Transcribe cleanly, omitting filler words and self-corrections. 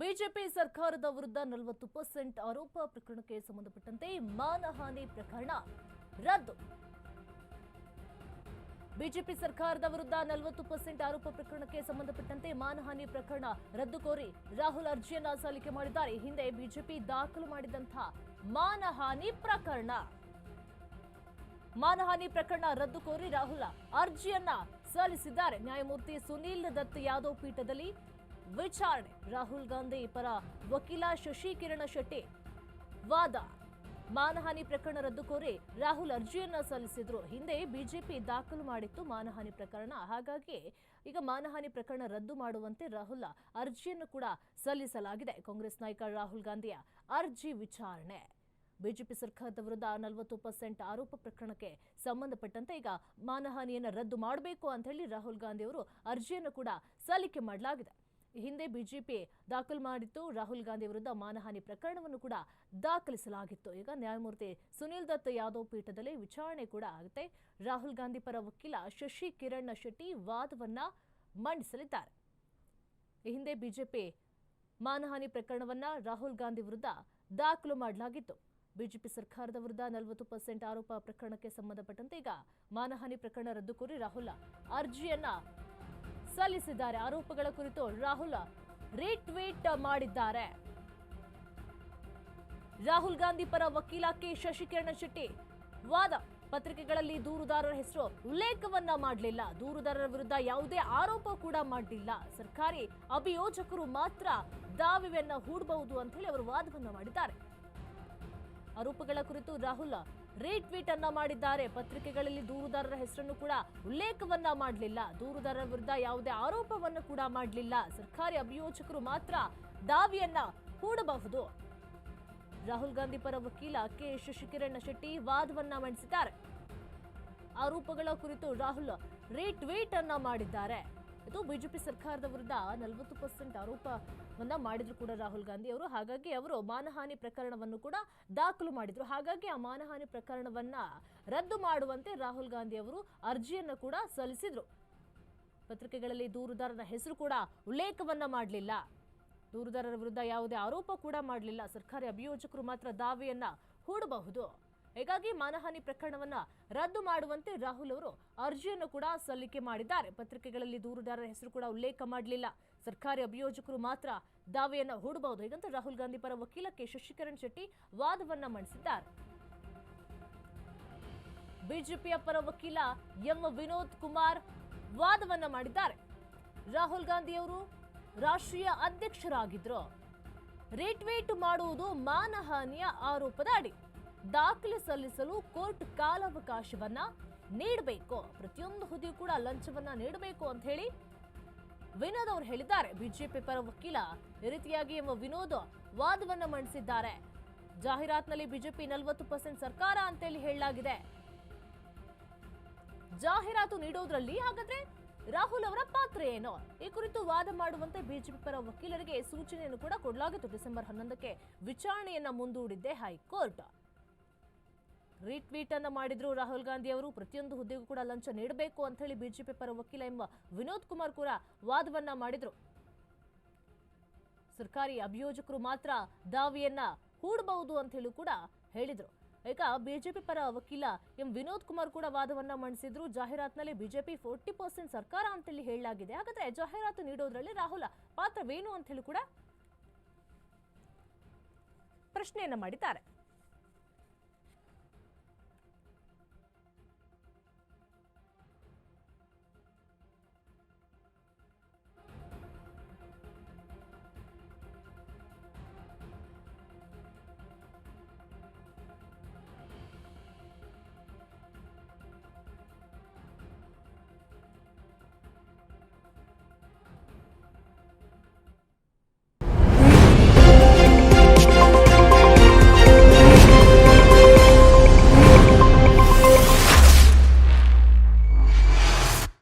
BJP ಸರ್ಕಾರದ ವಿರುದ್ಧ 40% ಆರೋಪ ಪ್ರಕರಣಕ್ಕೆ ಸಂಬಂಧಪಟ್ಟಂತೆ ಮಾನಹಾನಿ ಪ್ರಕರಣ ರದ್ದು. ಬಿಜೆಪಿ ಸರ್ಕಾರದ ವಿರುದ್ಧ 40% ಆರೋಪ ಪ್ರಕರಣಕ್ಕೆ ಸಂಬಂಧಪಟ್ಟಂತೆ ಮಾನಹಾನಿ ಪ್ರಕರಣ ರದ್ದು ಕೋರಿ ರಾಹುಲ್ ಅರ್ಜಿಯನ್ನ ಸಲ್ಲಿಕೆ ಮಾಡಿದ್ದಾರೆ. ಹಿಂದೆ ಬಿಜೆಪಿ ದಾಖಲು ಮಾಡಿದಂತಹ ಮಾನಹಾನಿ ಪ್ರಕರಣ ರದ್ದು ಕೋರಿ ರಾಹುಲ್ ಅರ್ಜಿಯನ್ನ ಸಲ್ಲಿಸಿದ್ದಾರೆ. ನ್ಯಾಯಮೂರ್ತಿ ಸುನೀಲ್ ದತ್ ಯಾದವ್ ಪೀಠದಲ್ಲಿ ವಿಚಾರಣೆ. ರಾಹುಲ್ ಗಾಂಧಿ ಪರ ವಕೀಲ ಶಶಿಕಿರಣ ಶೆಟ್ಟಿ ವಾದ. ಮಾನಹಾನಿ ಪ್ರಕರಣ ರದ್ದು ಕೋರಿ ರಾಹುಲ್ ಅರ್ಜಿಯನ್ನ ಸಲ್ಲಿಸಿದ್ರು. ಹಿಂದೆ ಬಿಜೆಪಿ ದಾಖಲು ಮಾಡಿತ್ತು ಮಾನಹಾನಿ ಪ್ರಕರಣ. ಹಾಗಾಗಿ ಈಗ ಮಾನಹಾನಿ ಪ್ರಕರಣ ರದ್ದು ಮಾಡುವಂತೆ ರಾಹುಲ್ ಅರ್ಜಿಯನ್ನು ಕೂಡ ಸಲ್ಲಿಸಲಾಗಿದೆ. ಕಾಂಗ್ರೆಸ್ ನಾಯಕ ರಾಹುಲ್ ಗಾಂಧಿಯ ಅರ್ಜಿ ವಿಚಾರಣೆ. ಬಿಜೆಪಿ ಸರ್ಕಾರದ ವಿರುದ್ಧ 40% ಆರೋಪ ಪ್ರಕರಣಕ್ಕೆ ಸಂಬಂಧಪಟ್ಟಂತೆ ಈಗ ಮಾನಹಾನಿಯನ್ನು ರದ್ದು ಮಾಡಬೇಕು ಅಂತ ಹೇಳಿ ರಾಹುಲ್ ಗಾಂಧಿ ಅವರು ಅರ್ಜಿಯನ್ನು ಕೂಡ ಸಲ್ಲಿಕೆ ಮಾಡಲಾಗಿದೆ. ಹಿಂದೆ ಬಿಜೆಪಿ ದಾಖಲು ಮಾಡಿತ್ತು ರಾಹುಲ್ ಗಾಂಧಿ ವಿರುದ್ಧ ಮಾನಹಾನಿ ಪ್ರಕರಣವನ್ನು ಕೂಡ ದಾಖಲಿಸಲಾಗಿತ್ತು. ಈಗ ನ್ಯಾಯಮೂರ್ತಿ ಸುನೀಲ್ ದತ್ ಯಾದವ್ ಪೀಠದಲ್ಲಿ ವಿಚಾರಣೆ ಕೂಡ ಆಗುತ್ತೆ. ರಾಹುಲ್ ಗಾಂಧಿ ಪರ ವಕೀಲ ಶಶಿಕಿರಣ್ ಶೆಟ್ಟಿ ವಾದವನ್ನ ಮಂಡಿಸಲಿದ್ದಾರೆ. ಹಿಂದೆ ಬಿಜೆಪಿ ಮಾನಹಾನಿ ಪ್ರಕರಣವನ್ನ ರಾಹುಲ್ ಗಾಂಧಿ ವಿರುದ್ಧ ದಾಖಲು ಮಾಡಲಾಗಿತ್ತು. ಬಿಜೆಪಿ ಸರ್ಕಾರದ ವಿರುದ್ಧ 40% ಆರೋಪ ಪ್ರಕರಣಕ್ಕೆ ಸಂಬಂಧಪಟ್ಟಂತೆ ಈಗ ಮಾನಹಾನಿ ಪ್ರಕರಣ ರದ್ದು ಕೋರಿ ರಾಹುಲ್ ಅರ್ಜಿಯನ್ನ ಸಲ್ಲಿಸಿದ್ದಾರೆ. ಆರೋಪಗಳ ಕುರಿತು ರಾಹುಲ್ ರೀಟ್ವೀಟ್ ಮಾಡಿದ್ದಾರೆ. ರಾಹುಲ್ ಗಾಂಧಿ ಪರ ವಕೀಲ ಕೆ ಶಶಿಕಿರಣ ಶೆಟ್ಟಿ ವಾದ. ಪತ್ರಿಕೆಗಳಲ್ಲಿ ದೂರುದಾರರ ಹೆಸರು ಉಲ್ಲೇಖವನ್ನ ಮಾಡಲಿಲ್ಲ. ದೂರುದಾರರ ವಿರುದ್ಧ ಯಾವುದೇ ಆರೋಪ ಕೂಡ ಮಾಡಲಿಲ್ಲ. ಸರ್ಕಾರಿ ಅಭಿಯೋಜಕರು ಮಾತ್ರ ದಾವೆಯನ್ನ ಹೂಡಬಹುದು ಅಂತ ಹೇಳಿ ಅವರು ವಾದವನ್ನ ಮಾಡಿದ್ದಾರೆ. ಆರೋಪಗಳ ಕುರಿತು ರಾಹುಲ್ ರೀಟ್ವೀಟ್ ಅನ್ನ ಮಾಡಿದ್ದಾರೆ. ಪತ್ರಿಕೆಗಳಲ್ಲಿ ದೂರುದಾರರ ಹೆಸರನ್ನು ಕೂಡ ಉಲ್ಲೇಖವನ್ನ ಮಾಡಲಿಲ್ಲ. ದೂರುದಾರರ ವಿರುದ್ಧ ಯಾವುದೇ ಆರೋಪವನ್ನು ಕೂಡ ಮಾಡಲಿಲ್ಲ. ಸರ್ಕಾರಿ ಅಭಿಯೋಜಕರು ಮಾತ್ರ ದಾವೆಯನ್ನ ಹೂಡಬಹುದು. ರಾಹುಲ್ ಗಾಂಧಿ ಪರ ವಕೀಲ ಕೆ ಶಶಿಕಿರಣ ಶೆಟ್ಟಿ ವಾದವನ್ನ ಮಂಡಿಸಿದ್ದಾರೆ. ಆರೋಪಗಳ ಕುರಿತು ರಾಹುಲ್ ರೀಟ್ವೀಟ್ ಅನ್ನ ಮಾಡಿದ್ದಾರೆ. ಇದು ಬಿಜೆಪಿ ಸರ್ಕಾರದ ವಿರುದ್ಧ 40% ಆರೋಪವನ್ನ ಮಾಡಿದ್ರು ಕೂಡ ರಾಹುಲ್ ಗಾಂಧಿ ಅವರು. ಹಾಗಾಗಿ ಅವರು ಮಾನಹಾನಿ ಪ್ರಕರಣವನ್ನು ಕೂಡ ದಾಖಲು ಮಾಡಿದ್ರು. ಹಾಗಾಗಿ ಆ ಮಾನಹಾನಿ ಪ್ರಕರಣವನ್ನ ರದ್ದು ಮಾಡುವಂತೆ ರಾಹುಲ್ ಗಾಂಧಿ ಅವರು ಅರ್ಜಿಯನ್ನು ಕೂಡ ಸಲ್ಲಿಸಿದ್ರು. ಪತ್ರಿಕೆಗಳಲ್ಲಿ ದೂರುದಾರರ ಹೆಸರು ಕೂಡ ಉಲ್ಲೇಖವನ್ನ ಮಾಡಲಿಲ್ಲ. ದೂರುದಾರರ ವಿರುದ್ಧ ಯಾವುದೇ ಆರೋಪ ಕೂಡ ಮಾಡಲಿಲ್ಲ. ಸರ್ಕಾರಿ ಅಭಿಯೋಜಕರು ಮಾತ್ರ ದಾವೆಯನ್ನ ಹೂಡಬಹುದು. ಹೀಗಾಗಿ ಮಾನಹಾನಿ ಪ್ರಕರಣವನ್ನ ರದ್ದು ಮಾಡುವಂತೆ ರಾಹುಲ್ ಅವರು ಅರ್ಜಿಯನ್ನು ಕೂಡ ಸಲ್ಲಿಕೆ ಮಾಡಿದ್ದಾರೆ. ಪತ್ರಿಕೆಗಳಲ್ಲಿ ದೂರುದಾರರ ಹೆಸರು ಕೂಡ ಉಲ್ಲೇಖ ಮಾಡಲಿಲ್ಲ. ಸರ್ಕಾರಿ ಅಭಿಯೋಜಕರು ಮಾತ್ರ ದಾವೆಯನ್ನ ಹೂಡಬಹುದು. ಹೀಗಂತ ರಾಹುಲ್ ಗಾಂಧಿ ಪರ ವಕೀಲ ಕೆ ಶಶಿಕಿರಣ್ ಶೆಟ್ಟಿ ವಾದವನ್ನ ಮಂಡಿಸಿದ್ದಾರೆ. ಬಿಜೆಪಿಯ ಪರ ವಕೀಲ ಎಂ ವಿನೋದ್ ಕುಮಾರ್ ವಾದವನ್ನ ಮಾಡಿದ್ದಾರೆ. ರಾಹುಲ್ ಗಾಂಧಿ ಅವರು ರಾಷ್ಟ್ರೀಯ ಅಧ್ಯಕ್ಷರಾಗಿದ್ರು. ರೀಟ್ವೀಟ್ ಮಾಡುವುದು ಮಾನಹಾನಿಯ ಆರೋಪದ ಅಡಿ. ದಾಖಲೆ ಸಲ್ಲಿಸಲು ಕೋರ್ಟ್ ಕಾಲಾವಕಾಶವನ್ನ ನೀಡಬೇಕು. ಪ್ರತಿಯೊಂದು ಹುದ್ದೆಯೂ ಕೂಡ ಲಂಚವನ್ನ ನೀಡಬೇಕು ಅಂತ ಹೇಳಿ ವಿನೋದ್ ಅವರು ಹೇಳಿದ್ದಾರೆ. ಬಿಜೆಪಿ ಪರ ವಕೀಲ ಈ ರೀತಿಯಾಗಿ ವಿನೋದ್ ವಾದವನ್ನ ಮಂಡಿಸಿದ್ದಾರೆ. ಜಾಹೀರಾತಿನಲ್ಲಿ ಬಿಜೆಪಿ 40% ಸರ್ಕಾರ ಅಂತೇಳಿ ಹೇಳಲಾಗಿದೆ. ಜಾಹೀರಾತು ನೀಡೋದ್ರಲ್ಲಿ ಹಾಗಾದ್ರೆ ರಾಹುಲ್ ಅವರ ಪಾತ್ರ ಏನು? ಈ ಕುರಿತು ವಾದ ಮಾಡುವಂತೆ ಬಿಜೆಪಿ ಪರ ವಕೀಲರಿಗೆ ಸೂಚನೆಯನ್ನು ಕೂಡ ಕೊಡಲಾಗಿತ್ತು. ಡಿಸೆಂಬರ್ 11ಕ್ಕೆ ವಿಚಾರಣೆಯನ್ನ ಮುಂದೂಡಿದ್ದೆ ಹೈಕೋರ್ಟ್. ರೀಟ್ವೀಟ್ ಅನ್ನ ಮಾಡಿದ್ರು ರಾಹುಲ್ ಗಾಂಧಿ ಅವರು. ಪ್ರತಿಯೊಂದು ಹುದ್ದೆಗೂ ಕೂಡ ಲಂಚ ನೀಡಬೇಕು ಅಂತ ಹೇಳಿ ಬಿಜೆಪಿ ಪರ ವಕೀಲ ಎಂಬ ವಿನೋದ್ ಕುಮಾರ್ ಕೂಡ ವಾದವನ್ನ ಮಾಡಿದ್ರು. ಸರ್ಕಾರಿ ಅಭಿಯೋಜಕರು ಮಾತ್ರ ದಾವೆಯನ್ನ ಹೂಡಬಹುದು ಅಂತ ಹೇಳಿ ಕೂಡ ಹೇಳಿದ್ರು. ಈಗ ಬಿಜೆಪಿ ಪರ ವಕೀಲ ಎಂ ವಿನೋದ್ ಕುಮಾರ್ ಕೂಡ ವಾದವನ್ನ ಮಂಡಿಸಿದ್ರು. ಜಾಹೀರಾತಿನಲ್ಲಿ ಬಿಜೆಪಿ 40% ಸರ್ಕಾರ ಅಂತೇಳಿ ಹೇಳಲಾಗಿದೆ. ಹಾಗಾದ್ರೆ ಜಾಹೀರಾತು ನೀಡೋದ್ರಲ್ಲಿ ರಾಹುಲ್ ಪಾತ್ರವೇನು ಅಂತ ಹೇಳಿ ಕೂಡ ಪ್ರಶ್ನೆಯನ್ನ ಮಾಡಿದ್ದಾರೆ.